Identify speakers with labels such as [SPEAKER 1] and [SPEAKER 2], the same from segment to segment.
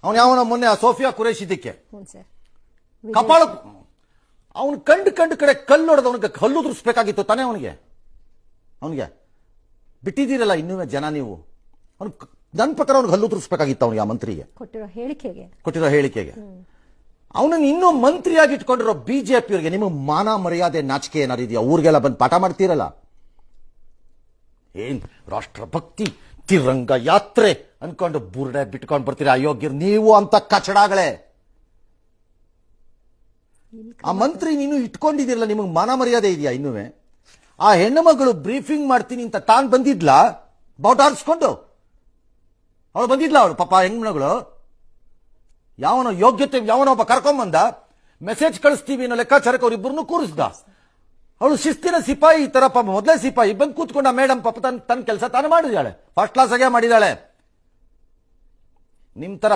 [SPEAKER 1] ಅವನು ಯಾವನ ಮೊನ್ನೆ ಆ ಸೋಫಿಯಾ ಕುರೇಶಿದ್ದಕ್ಕೆ
[SPEAKER 2] ಹ್ಞೂ ಸರ್.
[SPEAKER 1] ಕಪಾಳ ಅವನು ಕಂಡು ಕಡೆ ಕಲ್ಲು ಹೊಡೆದು ಅವನಿಗೆ ಕಲ್ಲು ಉದುರಿಸ್ಬೇಕಾಗಿತ್ತು ತಾನೇ ಅವನಿಗೆ ಬಿಟ್ಟಿದ್ದೀರಲ್ಲ ಇನ್ನೂ ಜನ ನೀವು. ಅವ್ನು ನನ್ನ ಪ್ರಕಾರ ಅವ್ನಿಗೆ ಹಲ್ಲು ಉದುರಿಸ್ಬೇಕಾಗಿತ್ತು ಅವನಿಗೆ, ಆ ಮಂತ್ರಿಗೆ ಕೊಟ್ಟಿರೋ ಹೇಳಿಕೆಗೆ. ಅವನನ್ನು ಇನ್ನೂ ಮಂತ್ರಿಯಾಗಿ ಇಟ್ಕೊಂಡಿರೋ ಬಿಜೆಪಿಯವರಿಗೆ ನಿಮಗೆ ಮಾನ ಮರ್ಯಾದೆ ನಾಚಿಕೆ ಏನಾರು ಇದೆಯಾ? ಊರಿಗೆಲ್ಲ ಬಂದು ಪಾಠ ಮಾಡ್ತೀರಲ್ಲ. ಏನ್ ರಾಷ್ಟ್ರಭಕ್ತಿ ತಿರಂಗ ಯಾತ್ರೆ ಅನ್ಕೊಂಡು ಬುರ್ಡೆ ಬಿಟ್ಕೊಂಡು ಬರ್ತೀರಾ ಅಯೋಗ್ಯರು ನೀವು ಅಂತ ಕಚಡಾಗಳೇ. ಆ ಮಂತ್ರಿ ನೀನು ಇಟ್ಕೊಂಡಿದ್ದೀರಲ್ಲ, ನಿಮಗೆ ಮಾನ ಮರ್ಯಾದೆ ಇದೆಯಾ ಇನ್ನೂ? ಆ ಹೆಣ್ಣು ಮಗಳು ಬ್ರೀಫಿಂಗ್ ಮಾಡ್ತೀನಿ ಅಂತ ತಾನು ಬಂದಿದ್ಲಾ ಬಾವುಟ ಆರಿಸ್ಕೊಂಡು? ಅವಳು ಬಂದಿದ್ಲ? ಅವಳು ಪಾಪ ಹೆಣ್ಮಗಳು ಯಾವನೋ ಯೋಗ್ಯತೆ ಯಾವನೋ ಒಬ್ಬ ಕರ್ಕೊಂಬಂದ, ಮೆಸೇಜ್ ಕಳಿಸ್ತೀವಿ ಅನ್ನೋ ಲೆಕ್ಕಾಚಾರಕ್ಕೆ ಅವ್ರಿಬ್ಬರನ್ನು ಕೂರಿಸ್ದ. ಅವಳು ಶಿಸ್ತಿನ ಸಿಪಾಯಿ ಈ ತರ ಪಾಪ ಮೊದಲೇ ಸಿಪಾಯಿ ಬಂದು ಕೂತ್ಕೊಂಡ ಮೇಡಮ್ ಪಾಪ ತನ್ನ ಕೆಲಸ ತಾನು ಮಾಡಿದಾಳೆ, ಫಸ್ಟ್ ಕ್ಲಾಸ್ ಆಗಿ ಮಾಡಿದಾಳೆ. ನಿಮ್ ತರ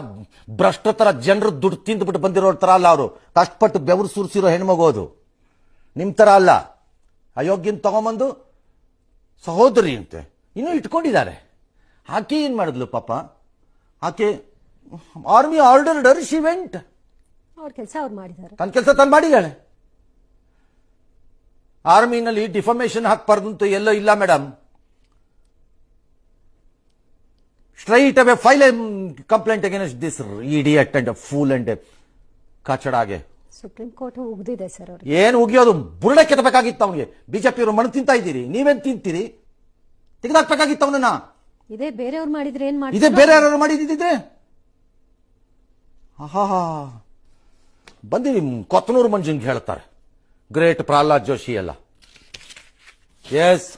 [SPEAKER 1] ಭ್ರಷ್ಟ ತರ ಜನರು ದುಡ್ಡು ತಿಂದ್ಬಿಟ್ಟು ಬಂದಿರೋ ತರ ಅಲ್ಲ ಅವರು, ಕಷ್ಟಪಟ್ಟು ಬೆವರು ಸುರಿಸಿರೋ ಹೆಣ್ಮಗು ಅದು. ನಿಮ್ ತರ ಅಲ್ಲ. ಅಯೋಗ್ಯನ್ ತಗೊಂಬಂದು ಸಹೋದರಿ ಅಂತೆ ಇನ್ನೂ ಇಟ್ಕೊಂಡಿದ್ದಾರೆ. ಆಕೆ ಏನ್ ಮಾಡಿದ್ಲು ಪಾಪ? ಆಕೆ ಆರ್ಮಿ ಆರ್ಡರ್ ಶಿ ವೆಂಟ್.
[SPEAKER 2] ಅವ್ರ ಕೆಲಸ ಅವ್ರು ಮಾಡಿದ್ದಾರೆ,
[SPEAKER 1] ತನ್ನ ಕೆಲಸ ತಾನು ಮಾಡಿದಾಳೆ. ಆರ್ಮಿನಲ್ಲಿ ಡಿಫಾಮೇಷನ್ ಹಾಕ್ಬಾರ್ದು ಅಂತ ಎಲ್ಲೋ ಇಲ್ಲ madam. Straight away file a complaint against this idiot and fool and ಕಚಡಾಗೆ.
[SPEAKER 2] ಸುಪ್ರೀಂ ಕೋರ್ಟ್ ಉಗ್ದಿದೆ ಸರ್. ಅವ್ರಿಗೆ
[SPEAKER 1] ಏನು ಉಗಿಯೋದು? ಬುರುಡೆ ಕೆತ್ತಬೇಕಾಗಿತ್ತು ಅವನಿಗೆ. ಬಿಜೆಪಿಯವರು ಮಣ್ಣು ತಿಂತಾ ಇದ್ದೀರಿ, ನೀವೇನ್ ತಿಂತೀರಿ? ತೆಗೆದಾಕ್ಬೇಕಾಗಿತ್ತು ಅವನನ್ನ.
[SPEAKER 2] ಇದೇ ಬೇರೆಯವ್ರು ಮಾಡಿದ್ರೆ ಏನ್ ಮಾಡಿ,
[SPEAKER 1] ಇದೇ ಬೇರೆ ಯಾರು ಮಾಡಿದ್ದಿದ್ರೆ ಬಂದಿ ಕೊತ್ತನೂರು ಮಂಜುಂಗ್ ಹೇಳ್ತಾರೆ, ಗ್ರೇಟ್ ಪ್ರಹ್ಲಾದ್ ಜೋಶಿ ಎಲ್ಲ. ಎಸ್